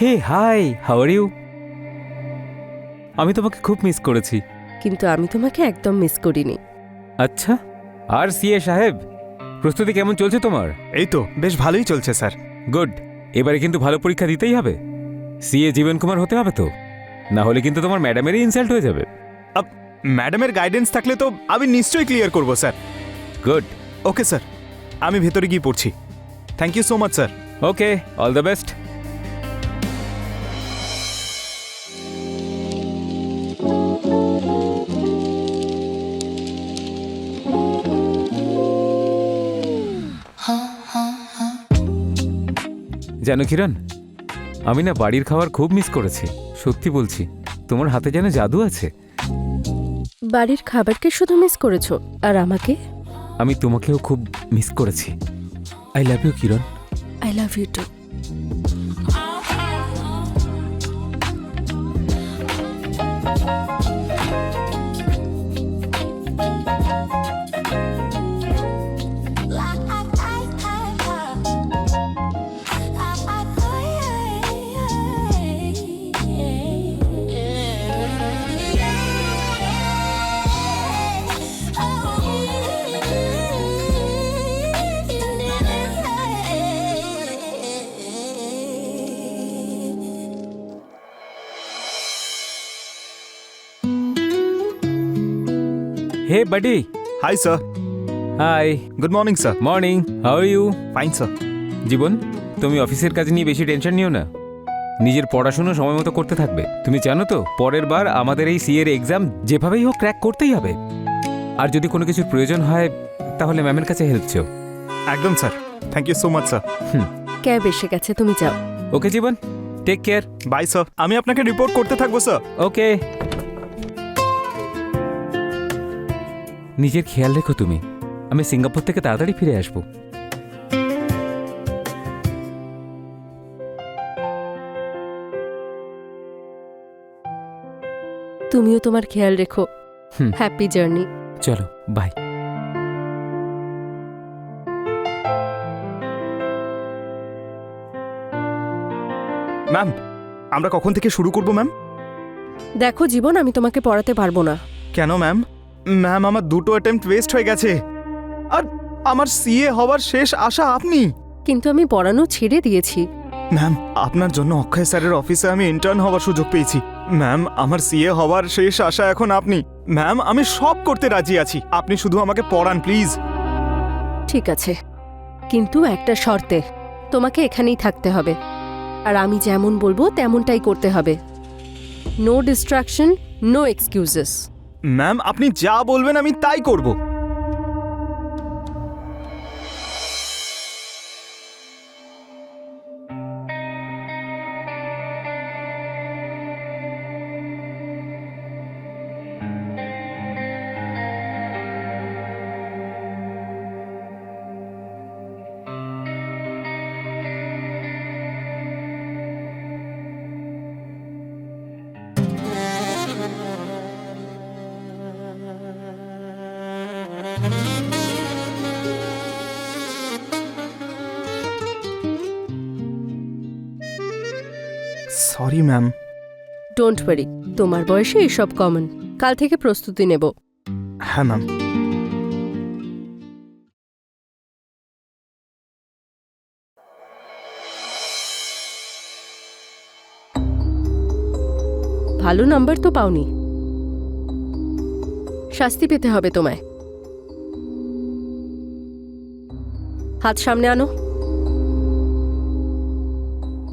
Hey hi, how are you? আমি তোমাকে খুব মিস করেছি। কিন্তু আমি তোমাকে একদম মিস করিনি। আচ্ছা, আর সিএ সাহেব, প্রস্তুতি কেমন চলছে তোমার? এই তো বেশ ভালোই চলছে স্যার। গুড। এবারে কিন্তু ভালো পরীক্ষা দিতেই হবে। সিএ জীবন কুমার হতে হবে তো, না হলে কিন্তু তোমার ম্যাডামেরই ইনসাল্ট হয়ে যাবে। ম্যাডামের গাইডেন্স থাকলে তো আমি নিশ্চয়ই ক্লিয়ার করব স্যার। গুড। ওকে স্যার, আমি ভেতরে গিয়ে পড়ছি। Thank you so much sir. Okay, all the best. জানো কিরণ, আমি না বাড়ির খাবার খুব মিস করেছি। সত্যি বলছি, তোমার হাতে যেন জাদু আছে। বাড়ির খাবারকে শুধু মিস করেছো, আর আমাকে? আমি তোমাকেও খুব মিস করেছি। I love you Kiran. I love you too. Hey buddy. Hi sir. Hi. Good morning sir. Morning, how are you? Fine sir. Jibon, তুমি অফিসের কাজ নিয়ে বেশি টেনশন নিও না। নিজের পড়াশুনো সময় মতো করতে থাকবে। তুমি জানো তো, পরের বার আমাদের এই সিএর এক্সাম যেভাবেই হোক ক্র্যাক করতেই হবে। আর যদি কোনো কিছুর প্রয়োজন হয় তাহলে ম্যামের কাছে হেল্প চেও। একদম sir. Thank you so much sir. Cab এসে গেছে, তুমি যাও। Okay Jiban, take care. Bye sir. আমি আপনাকে রিপোর্ট করতে থাকবো স্যার। ওকে। নিজের খেয়াল রেখো তুমি। আমি সিঙ্গাপুর থেকে তাড়াতাড়ি ফিরে আসবো। তুমিও তোমার খেয়াল রেখো। Happy journey. চলো, বাই। ম্যাম, আমরা কখন থেকে শুরু করব ম্যাম? দেখো জীবন, আমি তোমাকে পড়াতে পারবো না। কেন ম্যাম? ম্যাম, আমার দুটো অ্যাটেম্প্ট ওয়েস্ট হয়ে গেছে। আর আমার সিএ হওয়ার শেষ আশা আপনি। কিন্তু আমি পড়ানো ছেড়ে দিয়েছি। ম্যাম, আপনার জন্য অক্ষয় স্যারের অফিসে আমি ইন্টার্ন হওয়ার সুযোগ পেয়েছি। ম্যাম, আমার সিএ হওয়ার শেষ আশা এখন আপনি। ম্যাম, আমি সব করতে রাজি আছি, আপনি শুধু আমাকে পড়ান প্লিজ। ঠিক আছে, কিন্তু একটা শর্তে। তোমাকে এখানেই থাকতে হবে, আর আমি যেমন বলবো তেমনটাই করতে হবে। No distraction, no excuses. Ma'am, আপনি যা বলবেন আমি তাই করব। Sorry ma'am. ডোন্ট ওয়ারি, তোমার বয়সে এসব কমন। কাল থেকে প্রস্তুতি নেব। হ্যাঁ ম্যাম। ভালো নাম্বার তো পাওনি, শাস্তি পেতে হবে তোমায়। হাত সামনে আনো,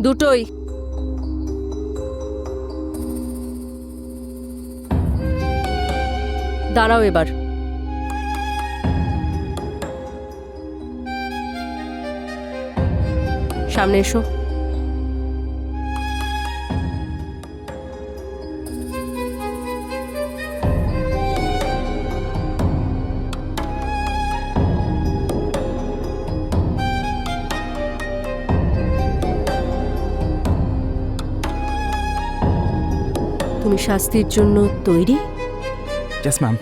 দুটোই। দাঁড়াও এবার। সামনে এসো। তুমি শাস্তির জন্য তৈরি? Yes ma'am.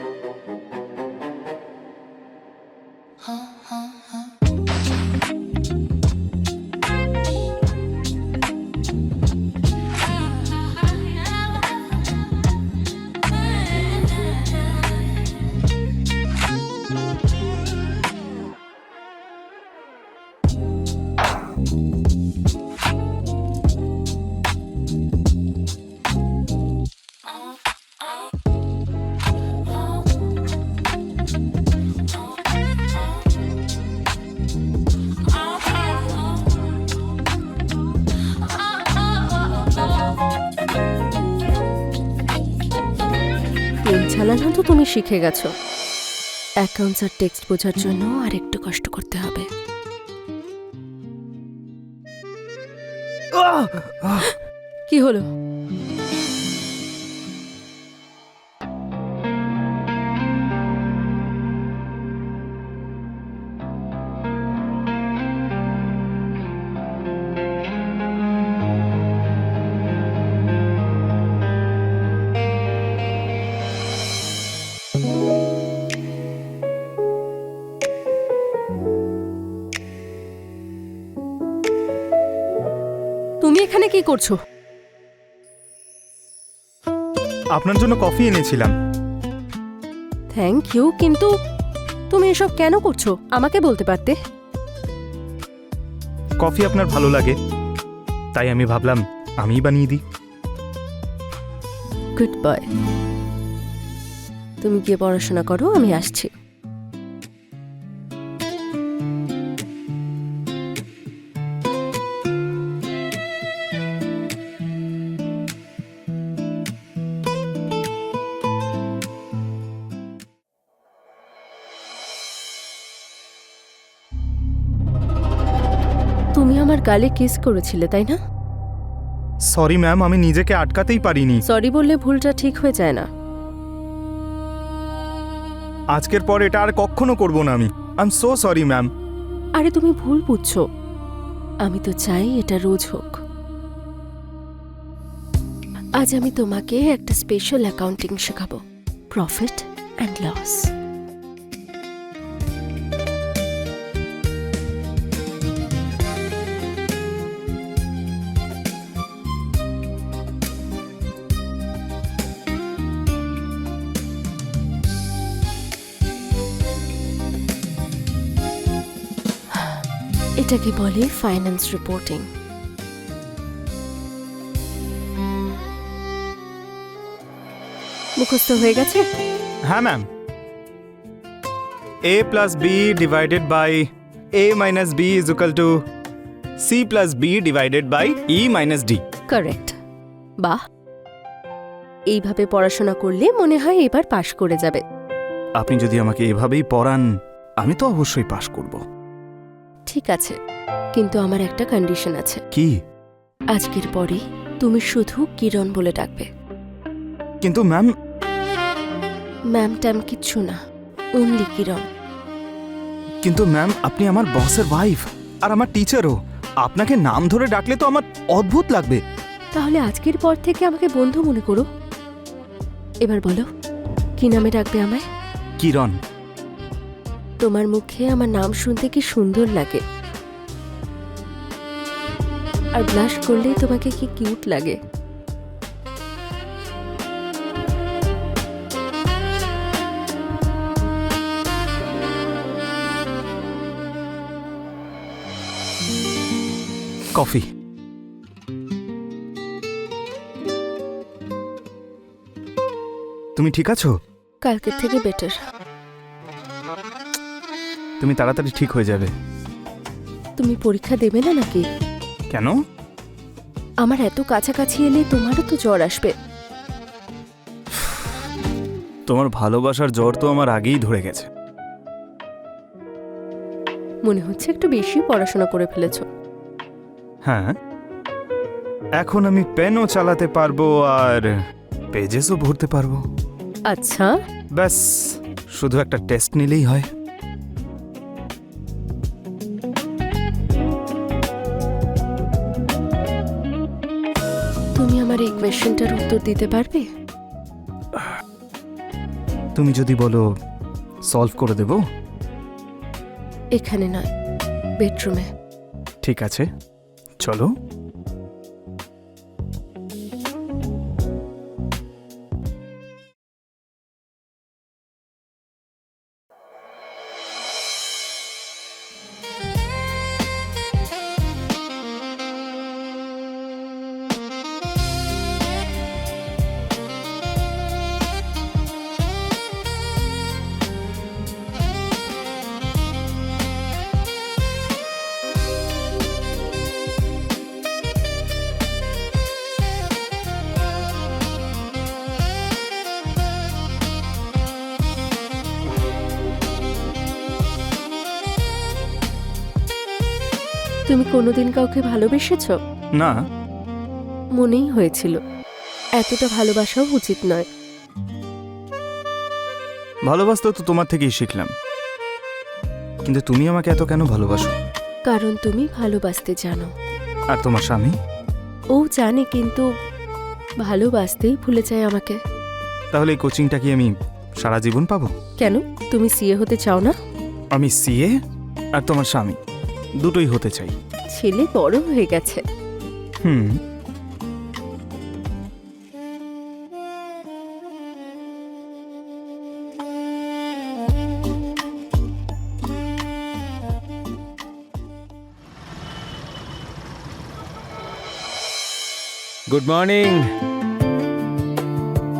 পেন চালানো তো তুমি শিখে গেছো, অ্যাকাউন্টস আর টেক্সট বোঝার জন্য আর একটু কষ্ট করতে হবে। কি হলো? তুমি এখানে কি করছো? আপনার জন্য কফি এনেছিলাম। থ্যাংক ইউ, কিন্তু তুমি এসব কেন করছো আমাকে বলতে পারতে। কফি আপনার ভালো লাগে, তাই আমি ভাবলাম আমিই বানিয়ে দিই। Good boy. তুমি গিয়ে পড়াশোনা করো, আমি আসছি। তুমি আমার গালে কিস করেছিলে, তাই না? সরি ম্যাম, আমি নিজেকে আটকাতেই পারিনি। সরি বললে ভুলটা ঠিক হয়ে যায় না। আজকের পর এটা আর কখনো করব না আমি। I am so sorry ma'am. আরে তুমি ভুল বুঝছো, আমি তো চাই এটা রোজ হোক। আজ আমি তোমাকে একটা স্পেশাল অ্যাকাউন্টিং শেখাবো, প্রফিট অ্যান্ড লস। এটাকে বলে ফাইন্যান্স রিপোর্টিং। মুখস্থ হয়ে গেছে? হ্যাঁ ma'am. a plus B divided by a minus B is equal to C plus B divided by E minus D. Correct. বাহ, এইভাবে পড়াশোনা করলে মনে হয় এবার পাশ করে যাবে। আপনি যদি আমাকে এভাবেই পড়ান, আমি তো অবশ্যই পাশ করব। ঠিক আছে, কিন্তু আমার একটা কন্ডিশন আছে। কি? আজকের পরে তুমি শুধু কিরণ বলে ডাকবে। কিন্তু ম্যাম। ম্যাম ট্যাম কিচ্ছু না, অনলি কিরণ। কিন্তু ম্যাম, আপনি আমার বসের ওয়াইফ আর আমার টিচারও। আপনাকে নাম ধরে ডাকলে তো আমার অদ্ভুত লাগবে। তাহলে আজকের পর থেকে আমাকে বন্ধু মনে করো। এবার বলো, কি নামে ডাকবে আমায়? কিরণ। তোমার মুখে আমার নাম শুনতে কি সুন্দর লাগে, আর ব্লাশ করলেই তোমাকে কি কিউট লাগে। কফি। তুমি ঠিক আছো? কালকের থেকে বেটার। তুমি তাড়াতাড়ি ঠিক হয়ে যাবে। তুমি পরীক্ষা দেবে না নাকি? কেন? আমার এত কাছাকাছি এলে তোমারও তো জ্বর আসবে। তোমার ভালোবাসার জ্বর তো আমার আগেই ধরে গেছে। মনে হচ্ছে একটু বেশি পড়াশোনা করে ফেলেছো। হ্যাঁ, এখন আমি পেনও চালাতে পারবো আর পেজেসও ভরতে পারবো। আচ্ছা, ব্যাস শুধু একটা টেস্ট নিলেই হয়। তুমি আমার এই কোয়েশ্চেনটার উত্তর দিতে পারবে? তুমি যদি বলো সলভ করে দেব। এখানে নয়, বেডরুমে। ঠিক আছে, চলো। তুমি কোনোদিন কাউকে ভালোবেসেছো? না, মনেই হয়েছিল। এতটা ভালোবাসাও উচিত নয়। ভালোবাসতে তো তোমার থেকেই শিখলাম, কিন্তু তুমি আমাকে এত কেন ভালোবাসো? কারণ তুমি ভালোবাসতে জানো। আর তোমার স্বামী? ও জানে, কিন্তু ভালোবাসতেই ভুলে যায় আমাকে। তাহলে এই কোচিংটা কি আমি সারা জীবন পাবো? কেন, তুমি সিএ হতে চাও না? আমি সিএ আর তোমার স্বামী দুটোই হতে চাই। ছেলে বড় হয়ে গেছে। হুম, গুড মর্নিং।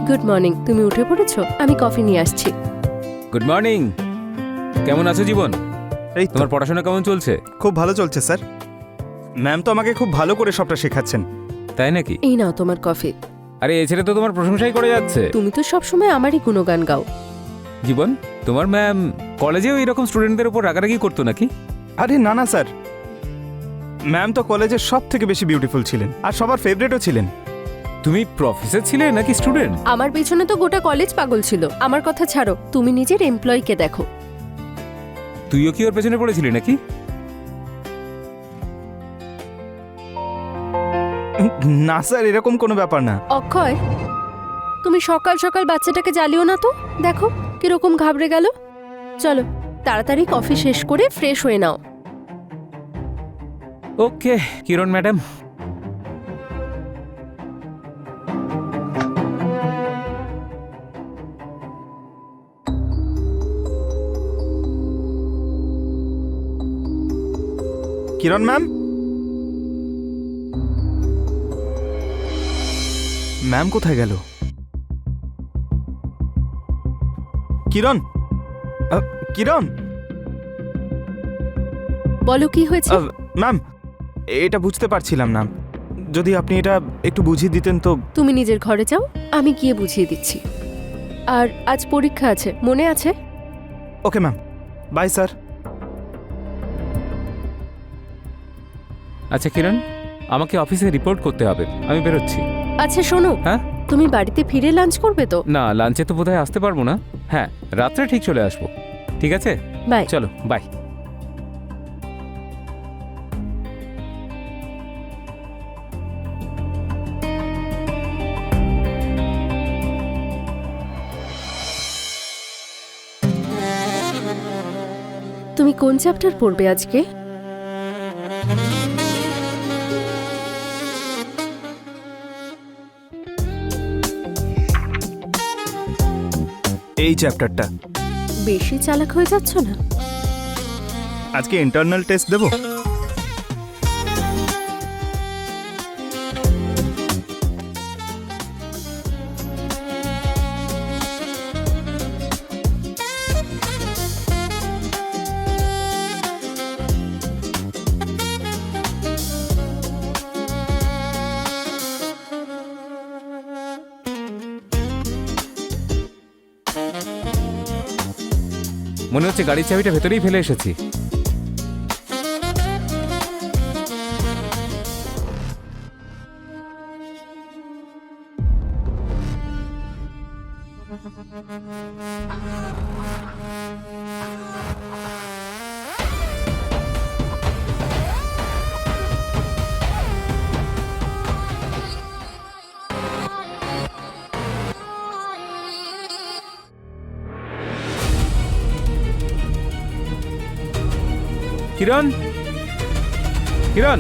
Good morning. তুমি উঠে পড়েছো? আমি কফি নিয়ে আসছি। Good morning. কেমন আছো জীবন? এই তো তোমার পড়াশোনা কেমন চলছে? খুব ভালো চলছে স্যার। ম্যাম তো আমাকে খুব ভালো করে সবটা শেখাচ্ছেন। তাই নাকি? এই নাও তোমার কফি। আরে এ ছেলে তো তোমার প্রশংসাই করে যাচ্ছে। তুমি তো সবসময় আমারই গুণগান গাও। জীবন, তোমার ম্যাম কলেজেও এরকম স্টুডেন্টদের উপর রাগারাগি করতো নাকি? আরে না না স্যার, ম্যাম তো কলেজের সব থেকে বেশি বিউটিফুল ছিলেন আর সবার ফেভারিটও ছিলেন। তুমি প্রফেসর ছিলে নাকি স্টুডেন্ট? আমার পেছনে তো গোটা কলেজ পাগল ছিল। আমার কথা ছাড়ো, তুমি নিজের এমপ্লয়িকে দেখো। তুইও কি ওর পেছনে পড়েছিলি নাকি? না স্যার, এরকম কোনো ব্যাপার না। অক্ষয়, তুমি সকাল সকাল বাচ্চাটাকে জ্বালিও না তো। দেখো কিরকম ঘাবড়ে গেল। চলো তাড়াতাড়ি কফি শেষ করে ফ্রেশ হয়ে নাও। ওকে কিরণ ম্যাডাম। কিরণ ম্যাম, ম্যাম কোথায় গেল? কিরণ, কিরণ। বলো কি হয়েছে? ম্যাম, এটা বুঝতে পারছিলাম না, যদি আপনি এটা একটু বুঝিয়ে দিতেন তো। তুমি নিজের ঘরে যাও, আমি গিয়ে বুঝিয়ে দিচ্ছি। আর আজ পরীক্ষা আছে, মনে আছে? Okay ma'am, bye sir. আচ্ছা কিরণ, আমাকে অফিসে রিপোর্ট করতে হবে, আমি বেরোচ্ছি। আচ্ছা শোনো, হ্যাঁ? তুমি বাড়িতে ফিরে লাঞ্চ করবে তো? না, লাঞ্চে তো বোধহয় আসতে পারবো না। হ্যাঁ, রাত্রে ঠিক চলে আসবো। ঠিক আছে, বাই। চলো বাই। তুমি কোন চ্যাপ্টার পড়বে আজকে? এই চ্যাপ্টারটা। বেশি চালাক হয়ে যাচ্ছ না? আজকে ইন্টারনাল টেস্ট দেবো। মনে হচ্ছে গাড়ির চাবিটা ভেতরেই ফেলে এসেছি। কিরণ, কিরণ,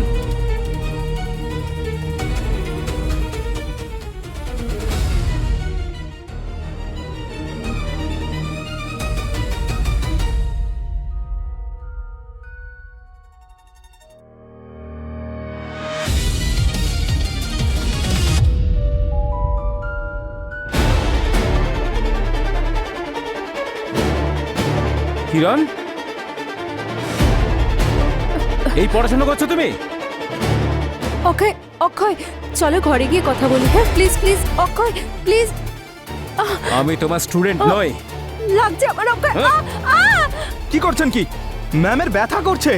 কিরণ, এই পড়াশোনা করছো তুমি? অক্ষয়, অক্ষয়, চলো ঘরে গিয়ে কথা বলি। হ্যাঁ, প্লিজ প্লিজ অক্ষয়, প্লিজ। আমি তোমার স্টুডেন্ট নই। লাগছে আমার অক্ষয়। হ্যাঁ? কি করছেন কি? ম্যামের ব্যথা করছে।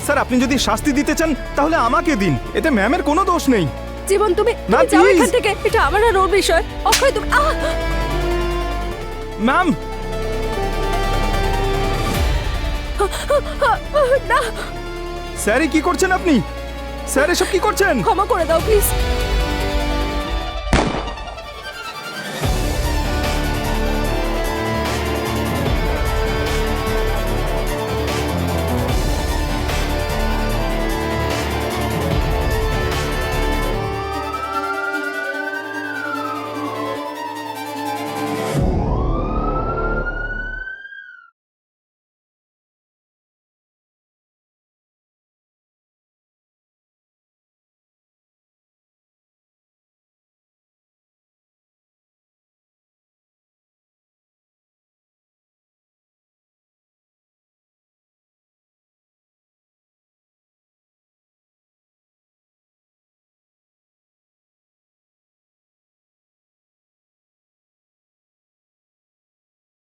স্যার আপনি যদি শাস্তি দিতে চান তাহলে আমাকে দিন, এতে ম্যামের কোনো দোষ নেই। জীবন, তুমি না, যাও please। এখান থেকে। এটা আমার আর ওর বিষয়। অক্ষয় তুমি ম্যাম, না, স্যার কি করছেন আপনি? স্যার এসব কি করছেন? ক্ষমা করে দাও প্লিজ।